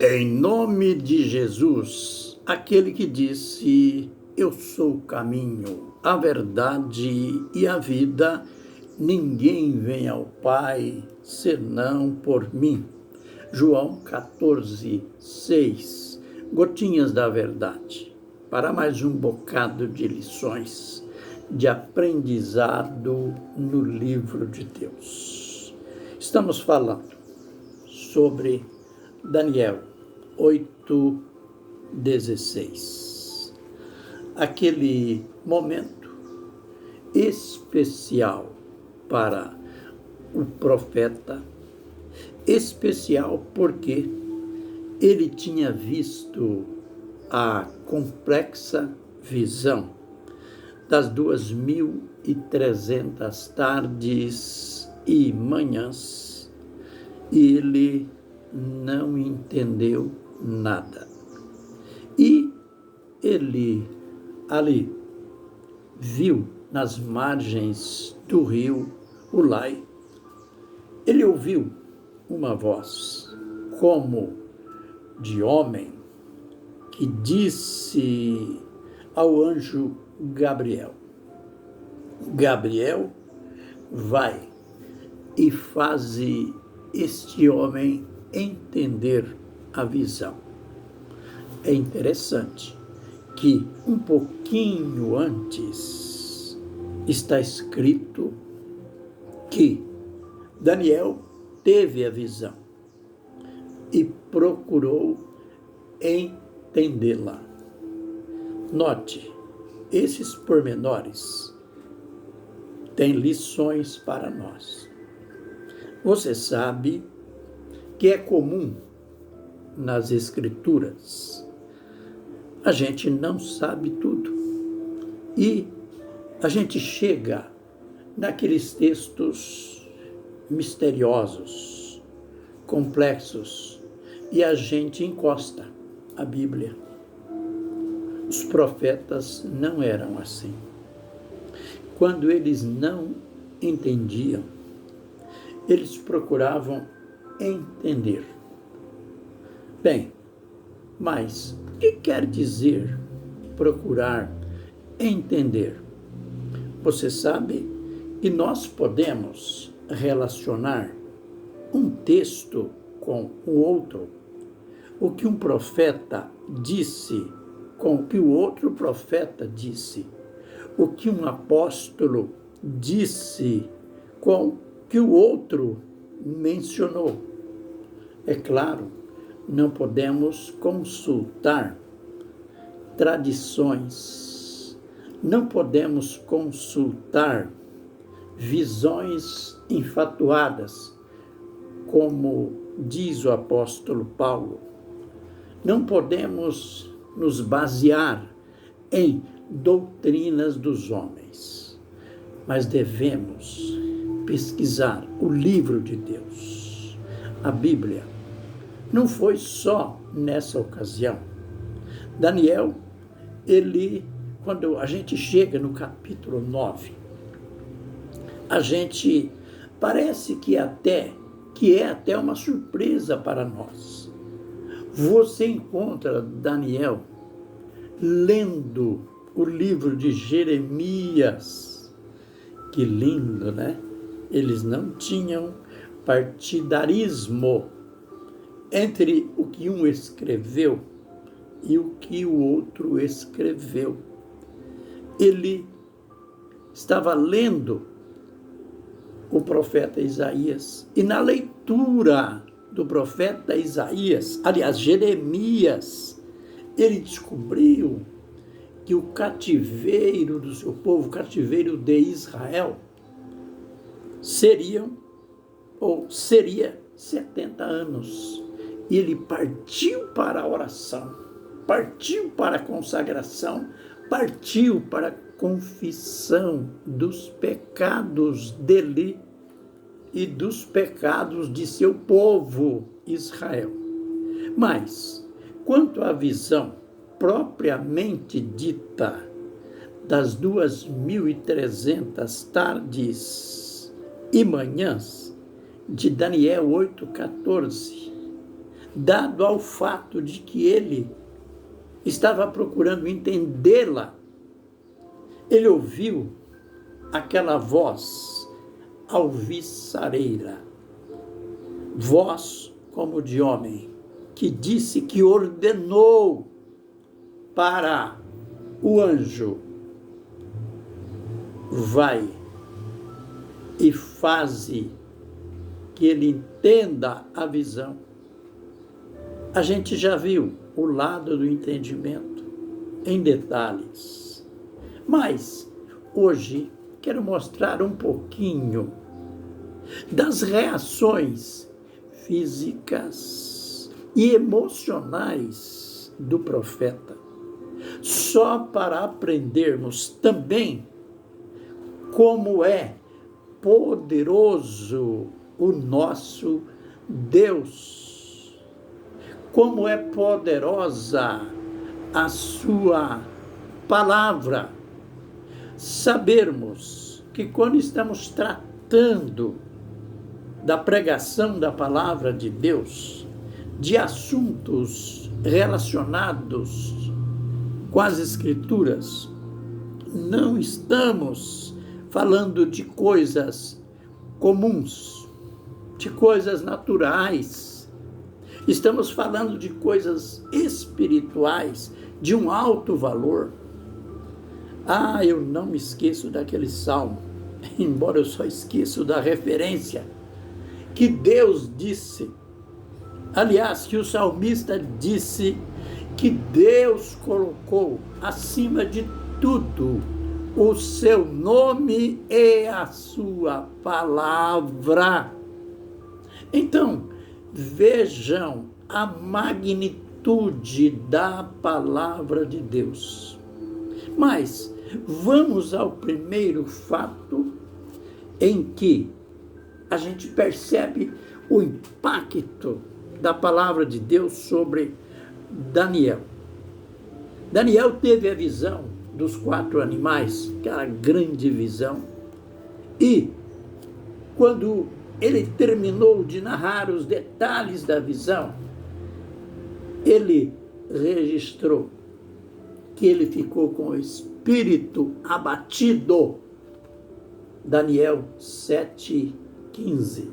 Em nome de Jesus, aquele que disse: Eu sou o caminho, a verdade e a vida, ninguém vem ao Pai senão por mim. João 14, 6. Gotinhas da verdade, para mais um bocado de lições, de aprendizado no livro de Deus. Estamos falando sobre Daniel 8:16. Aquele momento especial para o profeta, especial porque ele tinha visto a complexa visão das 2.300 tardes e manhãs, e ele não entendeu nada. E ele ali viu nas margens do rio Ulai, ele ouviu uma voz como de homem que disse ao anjo Gabriel: Gabriel, vai e faze este homem entender a visão. É interessante que um pouquinho antes está escrito que Daniel teve a visão e procurou entendê-la. Note, esses pormenores têm lições para nós. Você sabe que é comum nas Escrituras a gente não sabe tudo. E a gente chega naqueles textos misteriosos, complexos, e a gente encosta a Bíblia. Os profetas não eram assim. Quando eles não entendiam, eles procuravam entender. Bem, mas o que quer dizer procurar entender? Você sabe que nós podemos relacionar um texto com o outro. O que um profeta disse com o que o outro profeta disse. O que um apóstolo disse com o que o outro mencionou. É claro, não podemos consultar tradições, não podemos consultar visões infatuadas, como diz o apóstolo Paulo. Não podemos nos basear em doutrinas dos homens, mas devemos pesquisar o livro de Deus, a Bíblia. Não foi só nessa ocasião. Daniel, quando a gente chega no capítulo 9, a gente parece que é até uma surpresa para nós. Você encontra Daniel lendo o livro de Jeremias. Que lindo, né? Eles não tinham partidarismo entre o que um escreveu e o que o outro escreveu. Ele estava lendo o profeta Isaías, e na leitura do profeta Isaías, aliás, Jeremias, ele descobriu que o cativeiro do seu povo, o cativeiro de Israel, seria 70 anos. E ele partiu para a oração, partiu para a consagração, partiu para a confissão dos pecados dele e dos pecados de seu povo Israel. Mas, quanto à visão propriamente dita das 2.300 tardes e manhãs de Daniel 8:14, dado ao fato de que ele estava procurando entendê-la. Ele ouviu aquela voz alvissareira, voz como de homem, que disse, que ordenou para o anjo: vai e faze que ele entenda a visão. A gente já viu o lado do entendimento em detalhes, mas hoje quero mostrar um pouquinho das reações físicas e emocionais do profeta, só para aprendermos também como é poderoso o nosso Deus, como é poderosa a sua palavra. Sabermos que quando estamos tratando da pregação da palavra de Deus, de assuntos relacionados com as Escrituras, não estamos falando de coisas comuns, de coisas naturais. Estamos falando de coisas espirituais, de um alto valor. Eu não me esqueço daquele salmo, embora eu só esqueço da referência, que Deus disse, aliás, que o salmista disse, que Deus colocou acima de tudo o seu nome e a sua palavra. Então, vejam a magnitude da palavra de Deus. Mas vamos ao primeiro fato em que a gente percebe o impacto da palavra de Deus sobre Daniel. Daniel teve a visão dos 4 animais, aquela grande visão, e quando ele terminou de narrar os detalhes da visão, ele registrou que ele ficou com o espírito abatido. Daniel 7:15.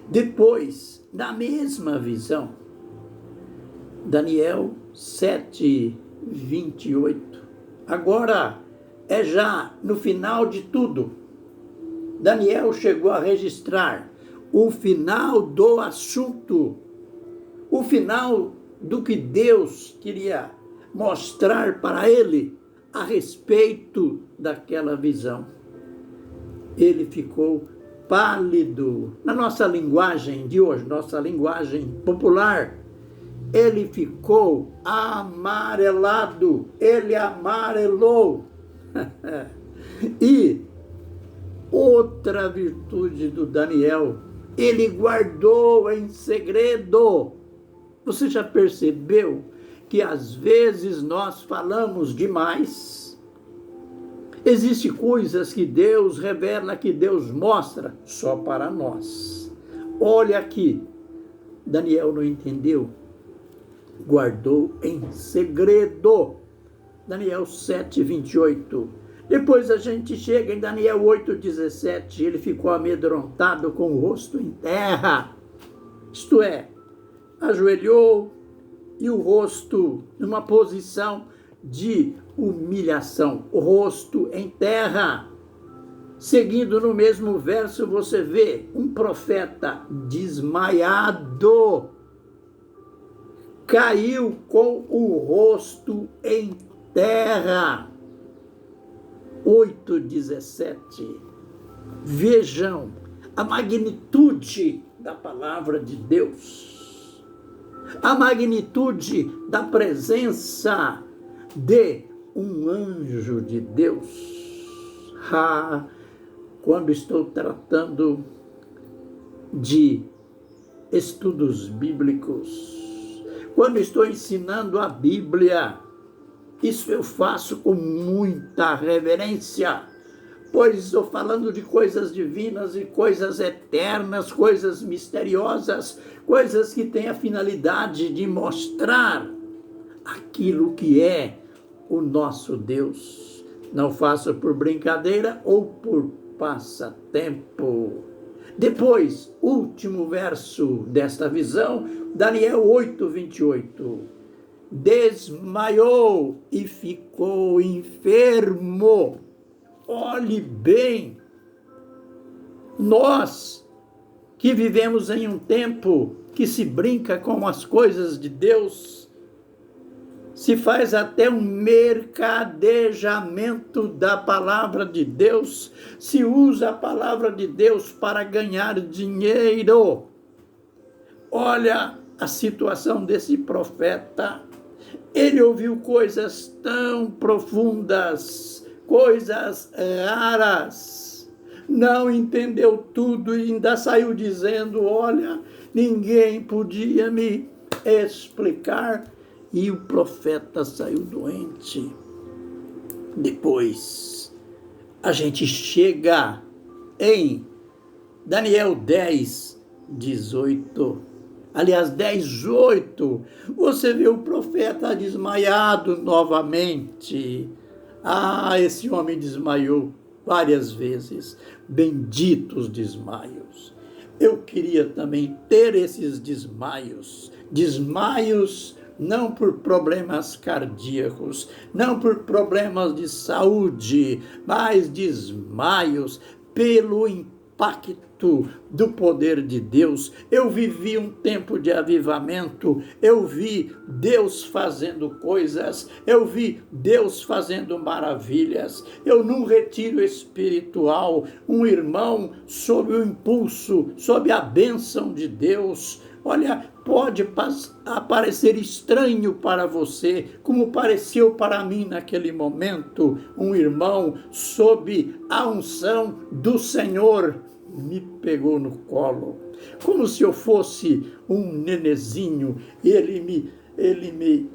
Depois, na mesma visão, Daniel 7:28. Agora é já no final de tudo. Daniel chegou a registrar o final do assunto, o final do que Deus queria mostrar para ele a respeito daquela visão. Ele ficou pálido. Na nossa linguagem de hoje, nossa linguagem popular, ele ficou amarelado, ele amarelou. E outra virtude do Daniel, ele guardou em segredo. Você já percebeu que às vezes nós falamos demais? Existem coisas que Deus revela, que Deus mostra só para nós. Olha aqui, Daniel não entendeu, guardou em segredo. Daniel 7:28. Depois a gente chega em Daniel 8:17. Ele ficou amedrontado com o rosto em terra. Isto é, ajoelhou e o rosto numa posição de humilhação, o rosto em terra. Seguindo no mesmo verso, você vê um profeta desmaiado, caiu com o rosto em terra. 8:17. Vejam a magnitude da palavra de Deus, a magnitude da presença de um anjo de Deus. Quando estou tratando de estudos bíblicos, quando estou ensinando a Bíblia, isso eu faço com muita reverência, pois estou falando de coisas divinas e coisas eternas, coisas misteriosas, coisas que têm a finalidade de mostrar aquilo que é o nosso Deus. Não faça por brincadeira ou por passatempo. Depois, último verso desta visão, Daniel 8:28. Desmaiou e ficou enfermo. Olhe bem, nós que vivemos em um tempo que se brinca com as coisas de Deus, se faz até um mercadejamento da palavra de Deus, se usa a palavra de Deus para ganhar dinheiro. Olha a situação desse profeta. Ele ouviu coisas tão profundas, coisas raras, não entendeu tudo e ainda saiu dizendo: olha, ninguém podia me explicar. E o profeta saiu doente. Depois, a gente chega em Daniel 10:18. Aliás, 10:8. Você vê o profeta desmaiado novamente. Esse homem desmaiou várias vezes. Benditos desmaios. Eu queria também ter esses desmaios. Desmaios não por problemas cardíacos, não por problemas de saúde, mas desmaios pelo impacto do poder de Deus. Eu vivi um tempo de avivamento, eu vi Deus fazendo coisas, eu vi Deus fazendo maravilhas. Eu num retiro espiritual, um irmão, sob o impulso, sob a bênção de Deus, olha, pode aparecer estranho para você, como pareceu para mim naquele momento. Um irmão, sob a unção do Senhor, me pegou no colo, como se eu fosse um nenezinho. Ele me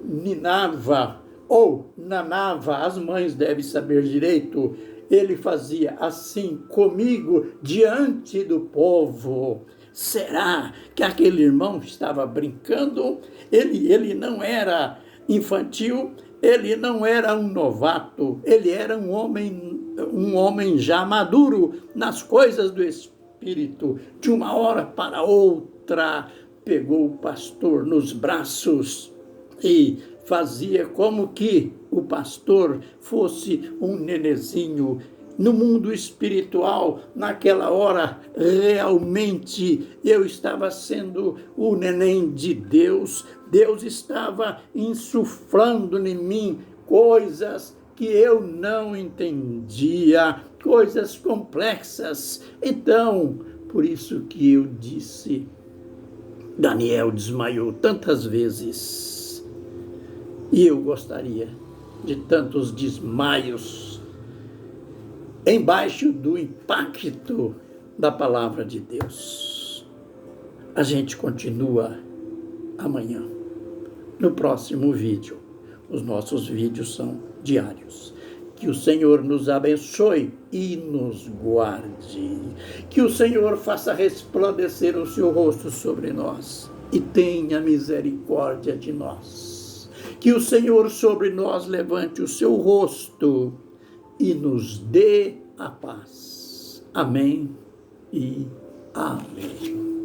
ninava, ou nanava, as mães devem saber direito. Ele fazia assim comigo diante do povo. Será que aquele irmão estava brincando? Ele não era infantil, ele não era um novato, ele era um homem já maduro nas coisas do Espírito. De uma hora para outra, pegou o pastor nos braços e fazia como que o pastor fosse um nenezinho. No mundo espiritual, naquela hora, realmente eu estava sendo o neném de Deus. Deus estava insuflando em mim coisas que eu não entendia, coisas complexas. Então, por isso que eu disse, Daniel desmaiou tantas vezes. E eu gostaria de tantos desmaios embaixo do impacto da palavra de Deus. A gente continua amanhã, no próximo vídeo. Os nossos vídeos são diários. Que o Senhor nos abençoe e nos guarde. Que o Senhor faça resplandecer o seu rosto sobre nós e tenha misericórdia de nós. Que o Senhor sobre nós levante o seu rosto e nos dê a paz. Amém e amém.